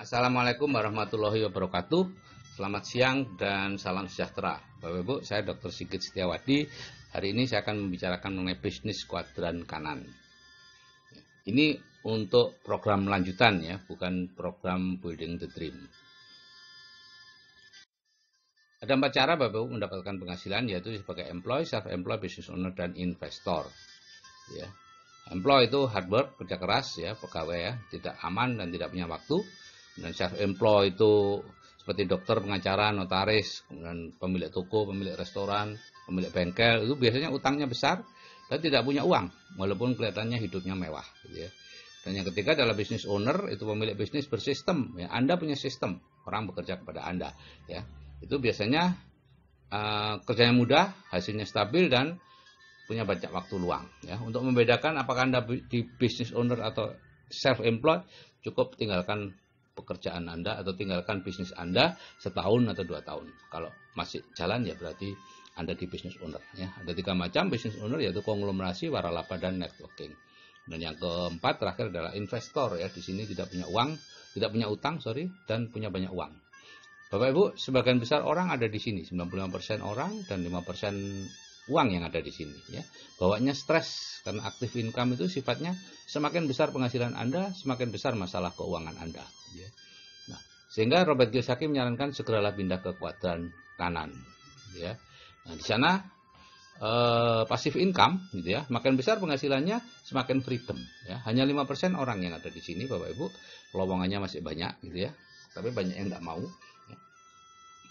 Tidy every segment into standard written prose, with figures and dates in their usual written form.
Assalamualaikum warahmatullahi wabarakatuh. Selamat siang dan salam sejahtera. Bapak Ibu, saya Dr. Sigit Setiawadi. Hari ini saya akan membicarakan mengenai bisnis kuadran kanan. Ini untuk program lanjutan ya, bukan program Building the Dream. Ada 4 cara Bapak Ibu mendapatkan penghasilan, yaitu sebagai employee, self-employed, business owner, dan investor. Ya. Employee itu hard work, kerja keras ya, pegawai ya, tidak aman dan tidak punya waktu. Dan self-employed itu seperti dokter, pengacara, notaris, kemudian pemilik toko, pemilik restoran, pemilik bengkel, itu biasanya utangnya besar dan tidak punya uang, walaupun kelihatannya hidupnya mewah. Gitu ya. Dan yang ketiga adalah business owner, itu pemilik bisnis bersistem. Ya. Anda punya sistem, orang bekerja kepada Anda. Ya. Itu biasanya kerjanya mudah, hasilnya stabil, dan punya banyak waktu luang. Ya. Untuk membedakan apakah Anda di business owner atau self-employed, cukup tinggalkan pekerjaan Anda atau tinggalkan bisnis Anda setahun atau 2 tahun. Kalau masih jalan ya berarti Anda di business owner. Ya. Ada 3 macam business owner, yaitu konglomerasi, waralaba, dan networking. Dan yang keempat terakhir adalah investor ya. Di sini tidak punya uang, tidak punya utang, dan punya banyak uang. Bapak Ibu, sebagian besar orang ada di sini, 95% orang dan 5% uang yang ada di sini ya. Bawaannya stres karena aktif income itu sifatnya semakin besar penghasilan Anda, semakin besar masalah keuangan Anda ya. Nah, sehingga Robert Kiyosaki menyarankan segeralah pindah ke kuadran kanan ya. Nah, di sana passive income gitu ya. Makin besar penghasilannya, semakin freedom ya. Hanya 5% orang yang ada di sini Bapak Ibu. Lowongannya masih banyak gitu ya. Tapi banyak yang nggak mau.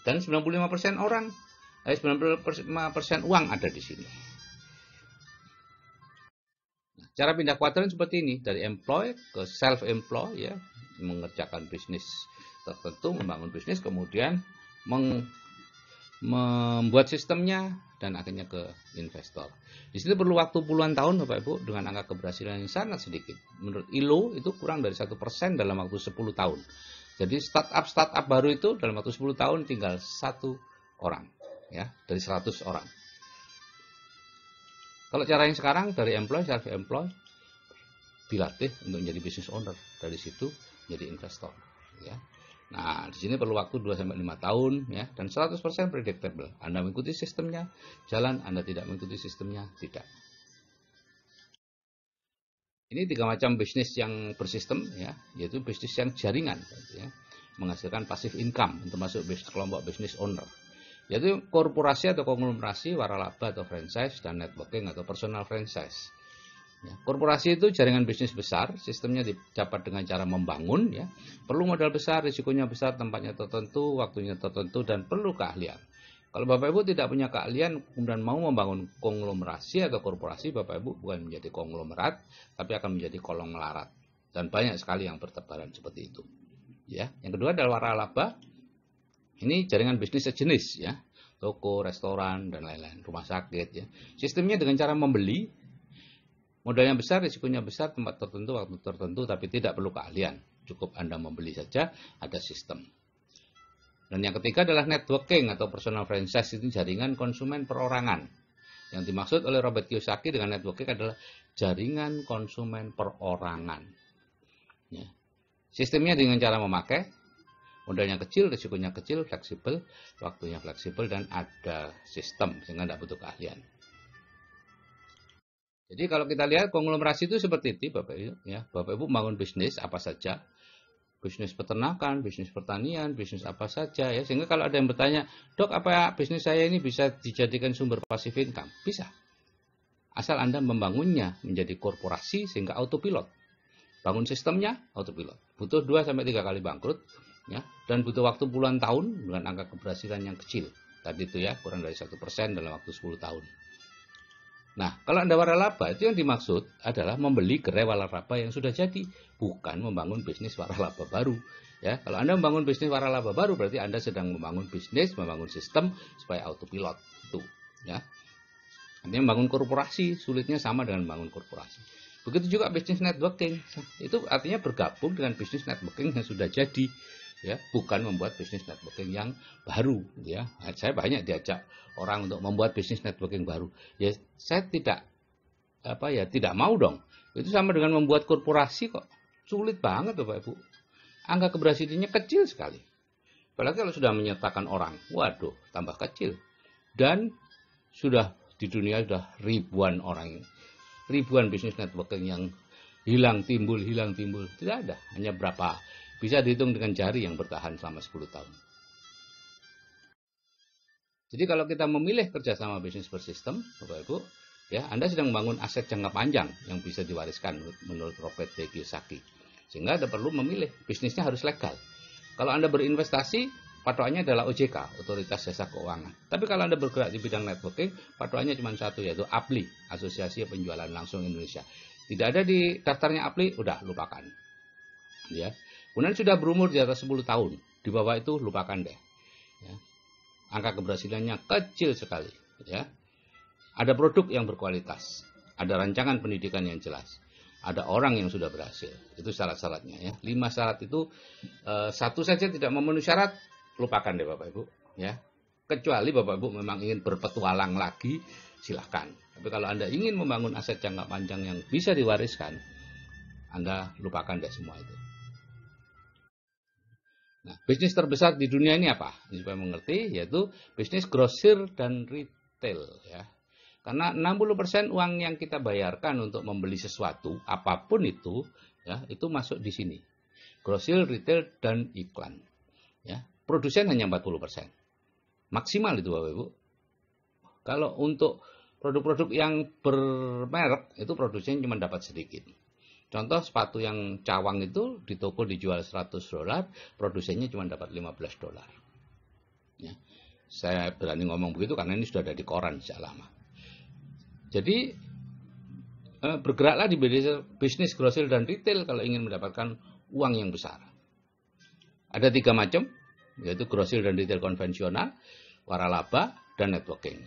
Dan 95% orang 95% uang ada di sini. Nah, cara pindah kuadran seperti ini, dari employed ke self-employed ya, mengerjakan bisnis tertentu, membangun bisnis, kemudian membuat sistemnya, dan akhirnya ke investor. Di sini perlu waktu puluhan tahun Bapak Ibu, dengan angka keberhasilan yang sangat sedikit. Menurut ILO itu kurang dari 1% dalam waktu 10 tahun. Jadi startup baru itu dalam waktu 10 tahun tinggal 1 orang. Ya, dari 100 orang. Kalau cara yang sekarang dari employee, self-employed, dilatih untuk menjadi business owner, dari situ jadi investor ya. Nah, di sini perlu waktu 2 sampai 5 tahun ya, dan 100% predictable. Anda mengikuti sistemnya, jalan. Anda tidak mengikuti sistemnya, tidak. Ini 3 macam bisnis yang bersistem ya, yaitu bisnis yang jaringan ya, menghasilkan passive income, termasuk kelompok business owner. Yaitu korporasi atau konglomerasi, waralaba atau franchise, dan networking atau personal franchise. Ya, korporasi itu jaringan bisnis besar, sistemnya didapat dengan cara membangun, ya, perlu modal besar, risikonya besar, tempatnya tertentu, waktunya tertentu, dan perlu keahlian. Kalau Bapak Ibu tidak punya keahlian, kemudian mau membangun konglomerasi atau korporasi, Bapak Ibu bukan menjadi konglomerat, tapi akan menjadi kolong melarat. Dan banyak sekali yang bertebaran seperti itu. Ya, yang kedua adalah waralaba. Ini jaringan bisnis sejenis ya, toko, restoran, dan lain-lain, rumah sakit ya. Sistemnya dengan cara membeli, modalnya besar, risikonya besar, tempat tertentu, waktu tertentu, tapi tidak perlu keahlian. Cukup Anda membeli saja, ada sistem. Dan yang ketiga adalah networking atau personal franchise, itu jaringan konsumen perorangan. Yang dimaksud oleh Robert Kiyosaki dengan networking adalah jaringan konsumen perorangan. Ya. Sistemnya dengan cara memakai, modalnya kecil, risikonya kecil, fleksibel, waktunya fleksibel, dan ada sistem sehingga tidak butuh keahlian. Jadi kalau kita lihat konglomerasi itu seperti itu Bapak Ibu, ya. Bapak Ibu bangun bisnis apa saja, bisnis peternakan, bisnis pertanian, bisnis apa saja ya. Sehingga kalau ada yang bertanya, "Dok, apa bisnis saya ini bisa dijadikan sumber passive income?" Bisa. Asal Anda membangunnya menjadi korporasi sehingga autopilot. Bangun sistemnya autopilot. Butuh 2 sampai 3 kali bangkrut. Ya, dan butuh waktu puluhan tahun dengan angka keberhasilan yang kecil. Tadi itu ya, kurang dari 1% dalam waktu 10 tahun. Nah, kalau Anda waralaba, itu yang dimaksud adalah membeli gerai waralaba yang sudah jadi, bukan membangun bisnis waralaba baru. Ya, kalau Anda membangun bisnis waralaba baru, berarti Anda sedang membangun bisnis, membangun sistem supaya autopilot. Itu, ya. Artinya membangun korporasi, sulitnya sama dengan membangun korporasi. Begitu juga bisnis networking. Itu artinya bergabung dengan bisnis networking yang sudah jadi. Ya, bukan membuat bisnis networking yang baru ya. Saya banyak diajak orang untuk membuat bisnis networking baru. Ya, saya tidak tidak mau dong. Itu sama dengan membuat korporasi kok. Sulit banget Bapak Ibu. angka keberhasilannya kecil sekali. Apalagi kalau sudah menyertakan orang, waduh, tambah kecil. Dan sudah di dunia sudah ribuan orang, ribuan bisnis networking yang hilang timbul. Tidak ada, hanya berapa. Bisa dihitung dengan jari yang bertahan selama 10 tahun. Jadi kalau kita memilih kerjasama bisnis bersistem, Bapak Ibu, ya, Anda sedang membangun aset jangka panjang yang bisa diwariskan menurut Robert T. Kiyosaki. Sehingga Anda perlu memilih, bisnisnya harus legal. Kalau Anda berinvestasi, patokannya adalah OJK, Otoritas Jasa Keuangan. Tapi kalau Anda bergerak di bidang networking, patokannya cuma satu, yaitu APLI, Asosiasi Penjualan Langsung Indonesia. Tidak ada di daftarnya APLI, udah lupakan. Ya. Kemudian sudah berumur di atas 10 tahun, di bawah itu lupakan deh. Ya. Angka keberhasilannya kecil sekali. Ya. Ada produk yang berkualitas, ada rancangan pendidikan yang jelas, ada orang yang sudah berhasil. Itu syarat-syaratnya. Ya. 5 syarat itu, satu saja tidak memenuhi syarat, lupakan deh Bapak Ibu. Ya. Kecuali Bapak Ibu memang ingin berpetualang lagi, silahkan. Tapi kalau Anda ingin membangun aset jangka panjang yang bisa diwariskan, Anda lupakan deh semua itu. Nah, bisnis terbesar di dunia ini apa? Ini supaya mengerti, yaitu bisnis grosir dan retail. Ya. Karena 60% uang yang kita bayarkan untuk membeli sesuatu, apapun itu, ya, itu masuk di sini. Grosir, retail, dan iklan. Ya. Produsen hanya 40%. Maksimal itu Bapak Ibu. Kalau untuk produk-produk yang bermerek, itu produsen cuma dapat sedikit. Contoh sepatu yang cawang itu di toko dijual $100, produsennya cuma dapat $15. Ya. Saya berani ngomong begitu karena ini sudah ada di koran sejak lama. Jadi bergeraklah di bisnis grosir dan retail kalau ingin mendapatkan uang yang besar. Ada 3 macam, yaitu grosir dan retail konvensional, waralaba, dan networking.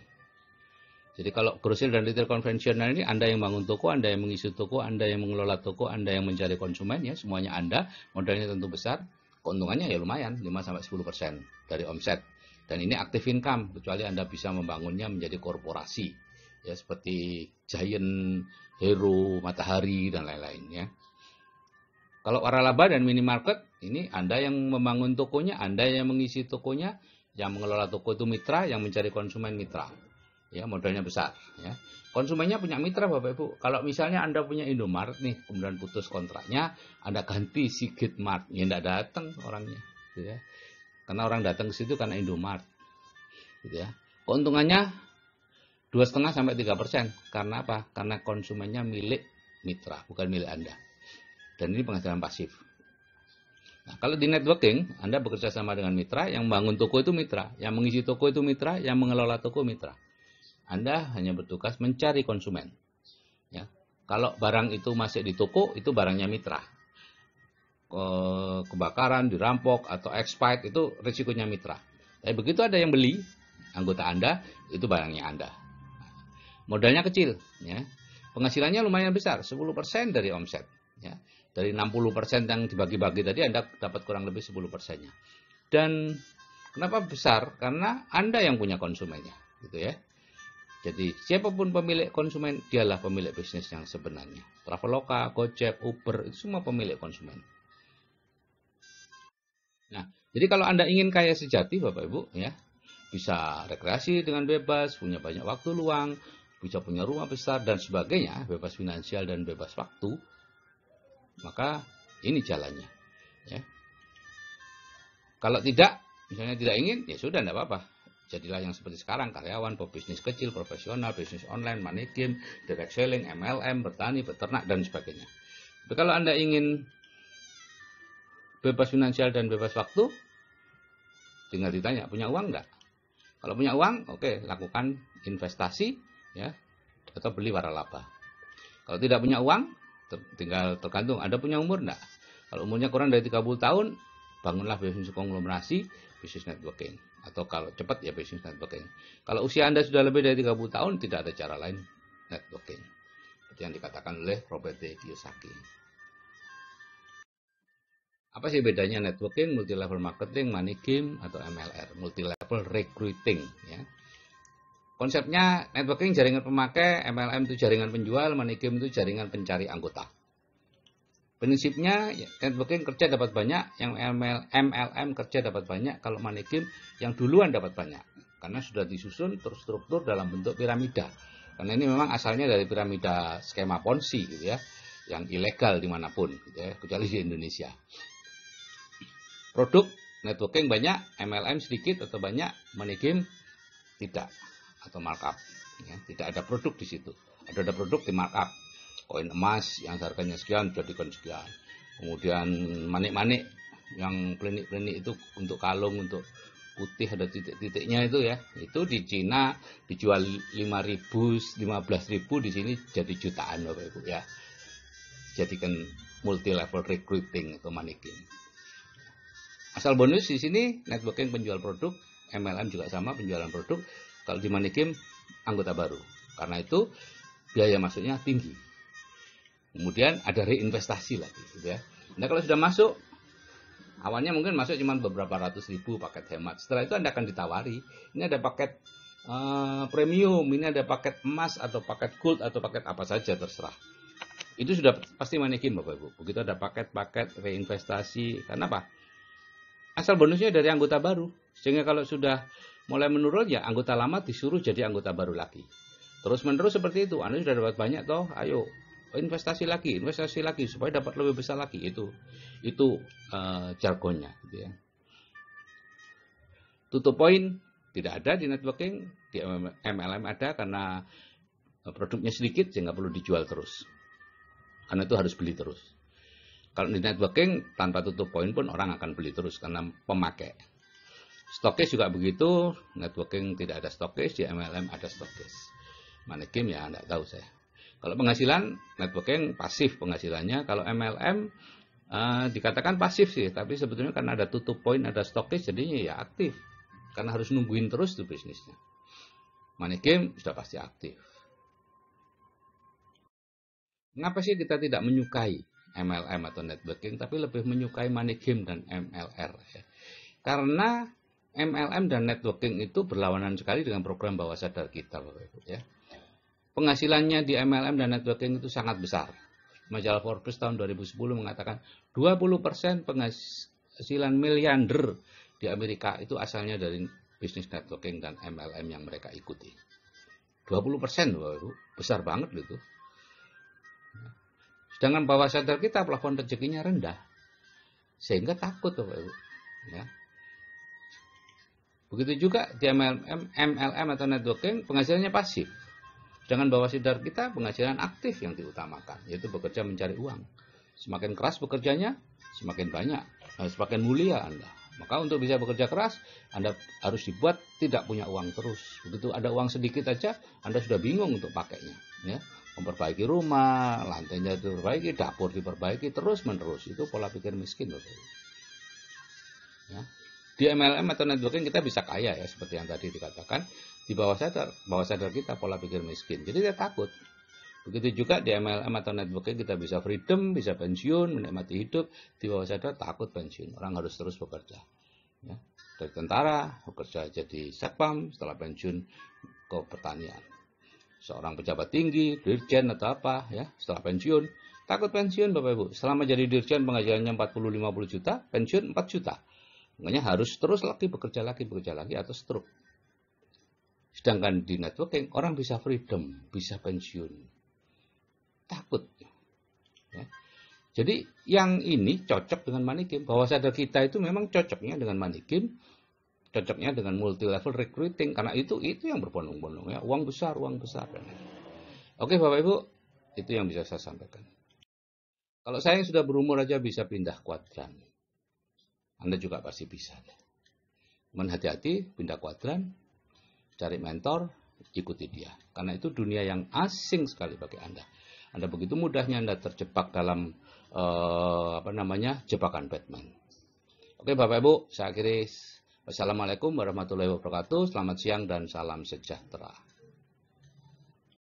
Jadi kalau grosir dan retail konvensional ini Anda yang bangun toko, Anda yang mengisi toko, Anda yang mengelola toko, Anda yang mencari konsumen, ya semuanya Anda, modalnya tentu besar, keuntungannya ya lumayan, 5-10% dari omset. Dan ini active income, kecuali Anda bisa membangunnya menjadi korporasi, ya seperti Giant, Hero, Matahari, dan lain-lain. Ya. Kalau waralaba dan minimarket, ini Anda yang membangun tokonya, Anda yang mengisi tokonya, yang mengelola toko itu mitra, yang mencari konsumen mitra. Ya, modalnya besar. Ya. Konsumennya punya mitra Bapak Ibu. Kalau misalnya Anda punya Indomaret nih, kemudian putus kontraknya, Anda ganti Sigit Mart, ya tidak datang orangnya. Gitu ya. Karena orang datang ke situ karena Indomaret. Gitu ya. Keuntungannya 2,5-3%. Karena apa? Karena konsumennya milik mitra, bukan milik Anda. Dan ini penghasilan pasif. Nah, kalau di networking, Anda bekerja sama dengan mitra, yang bangun toko itu mitra, yang mengisi toko itu mitra, yang mengelola toko mitra. Anda hanya bertugas mencari konsumen. Ya. Kalau barang itu masih di toko, itu barangnya mitra. Kebakaran, dirampok, atau expired, itu risikonya mitra. Tapi begitu ada yang beli, anggota Anda, itu barangnya Anda. Modalnya kecil. Ya. Penghasilannya lumayan besar, 10% dari omset. Ya. Dari 60% yang dibagi-bagi tadi, Anda dapat kurang lebih 10%-nya. Dan kenapa besar? Karena Anda yang punya konsumennya. Gitu ya. Jadi siapapun pemilik konsumen, dialah pemilik bisnis yang sebenarnya. Traveloka, Gojek, Uber, itu semua pemilik konsumen. Nah, jadi kalau Anda ingin kaya sejati, Bapak Ibu, ya, bisa rekreasi dengan bebas, punya banyak waktu luang, bisa punya rumah besar dan sebagainya, bebas finansial dan bebas waktu, maka ini jalannya. Ya. Kalau tidak, misalnya tidak ingin, ya sudah, tidak apa-apa. Jadilah yang seperti sekarang, karyawan, pebisnis kecil, profesional, bisnis online, money game, direct selling, MLM, bertani, beternak, dan sebagainya. Tapi kalau Anda ingin bebas finansial dan bebas waktu, tinggal ditanya, punya uang enggak? Kalau punya uang, oke, lakukan investasi, ya, atau beli waralaba. Kalau tidak punya uang, tinggal tergantung, Anda punya umur enggak? Kalau umurnya kurang dari 30 tahun, bangunlah bisnis konglomerasi, bisnis networking. Atau kalau cepat ya bisnis networking. Kalau usia Anda sudah lebih dari 30 tahun, tidak ada cara lain networking. Seperti yang dikatakan oleh Robert T. Kiyosaki. Apa sih bedanya networking, multi-level marketing, money game, atau MLR, multi-level recruiting? Ya. Konsepnya networking jaringan pemakai, MLM itu jaringan penjual, money game itu jaringan pencari anggota. Prinsipnya networking kerja dapat banyak, yang MLM kerja dapat banyak, kalau money game yang duluan dapat banyak. Karena sudah disusun terstruktur dalam bentuk piramida. Karena ini memang asalnya dari piramida skema Ponzi gitu ya, yang ilegal dimanapun gitu ya, kecuali di Indonesia. Produk networking banyak, MLM sedikit atau banyak, money game tidak atau markup. Ya, tidak ada produk di situ. Ada produk di markup. Koin emas yang harganya sekian jadikan sekian. Kemudian manik-manik yang plenik-plenik itu untuk kalung, untuk putih ada titik-titiknya itu ya. Itu di Cina dijual 5.000, 15.000, di sini jadi jutaan Bapak Ibu ya. Jadikan multi level recruiting atau money game. Asal bonus di sini networking penjual produk, MLM juga sama penjualan produk. Kalau di money game anggota baru. Karena itu biaya masuknya tinggi. Kemudian ada reinvestasi lagi gitu ya. Nah, kalau sudah masuk, awalnya mungkin masuk cuma beberapa ratus ribu paket hemat. Setelah itu Anda akan ditawari, ini ada paket premium, ini ada paket emas atau paket gold atau paket apa saja terserah. Itu sudah pasti money game Bapak Ibu. Begitu ada paket-paket reinvestasi. Karena apa? Asal bonusnya dari anggota baru. Sehingga kalau sudah mulai menurun ya anggota lama disuruh jadi anggota baru lagi. Terus menerus seperti itu. Anda sudah dapat banyak toh, ayo investasi lagi supaya dapat lebih besar lagi. Itu jargonnya gitu ya. Tutup poin tidak ada di networking, di MLM ada karena produknya sedikit sehingga perlu dijual terus. Karena itu harus beli terus. Kalau di networking tanpa tutup poin pun orang akan beli terus karena pemakai. Stokis juga begitu, networking tidak ada stokis, di MLM ada stokis. Money game ya enggak tahu saya. Kalau penghasilan, networking pasif penghasilannya. Kalau MLM dikatakan pasif sih, tapi sebetulnya karena ada tutup poin, ada stokis, jadinya ya aktif. Karena harus nungguin terus tuh bisnisnya. Money game sudah pasti aktif. Mengapa sih kita tidak menyukai MLM atau networking, tapi lebih menyukai money game dan MLR? Ya? Karena MLM dan networking itu berlawanan sekali dengan program bawah sadar kita, Bapak Ibu ya. Penghasilannya di MLM dan networking itu sangat besar. Majalah Forbes tahun 2010 mengatakan 20% penghasilan miliarder di Amerika itu asalnya dari bisnis networking dan MLM yang mereka ikuti. 20% Bapak Ibu, besar banget itu. Sedangkan bawah sadar kita plafon rezekinya rendah. Sehingga takut Bapak Ibu. Ya. Begitu juga di MLM atau networking penghasilannya pasif. Dengan bawah sadar kita penghasilan aktif yang diutamakan, yaitu bekerja mencari uang. Semakin keras bekerjanya, semakin banyak, semakin mulia Anda. Maka untuk bisa bekerja keras, Anda harus dibuat tidak punya uang terus. Begitu ada uang sedikit aja, Anda sudah bingung untuk pakainya. Ya. Memperbaiki rumah, lantainya diperbaiki, dapur diperbaiki, terus menerus. Itu pola pikir miskin. Ya. Di MLM atau networking kita bisa kaya ya, seperti yang tadi dikatakan. Di bawah sadar kita pola pikir miskin. Jadi kita takut. Begitu juga di MLM atau networking kita bisa freedom, bisa pensiun, menikmati hidup. Di bawah sadar takut pensiun. Orang harus terus bekerja. Ya. Dari tentara, bekerja jadi satpam, setelah pensiun ke pertanian. Seorang pejabat tinggi, dirjen atau apa, ya, setelah pensiun, takut pensiun Bapak Ibu. Selama jadi dirjen penghasilannya 40-50 juta, pensiun 4 juta. Makanya harus terus bekerja lagi atau stroke. Sedangkan di networking orang bisa freedom, bisa pensiun. Takut. Ya. Jadi yang ini cocok dengan money game. Bawah sadar kita itu memang cocoknya dengan money game, cocoknya dengan multi level recruiting. Karena itu yang berbondong-bondong ya, uang besar. Oke Bapak Ibu, itu yang bisa saya sampaikan. Kalau saya yang sudah berumur aja bisa pindah kuadran, Anda juga pasti bisa. Cuman hati-hati, pindah kuadran, cari mentor, ikuti dia. Karena itu dunia yang asing sekali bagi Anda. Anda begitu mudahnya Anda terjebak dalam jebakan Batman. Oke Bapak Ibu, saya akhiri. Wassalamualaikum warahmatullahi wabarakatuh. Selamat siang dan salam sejahtera.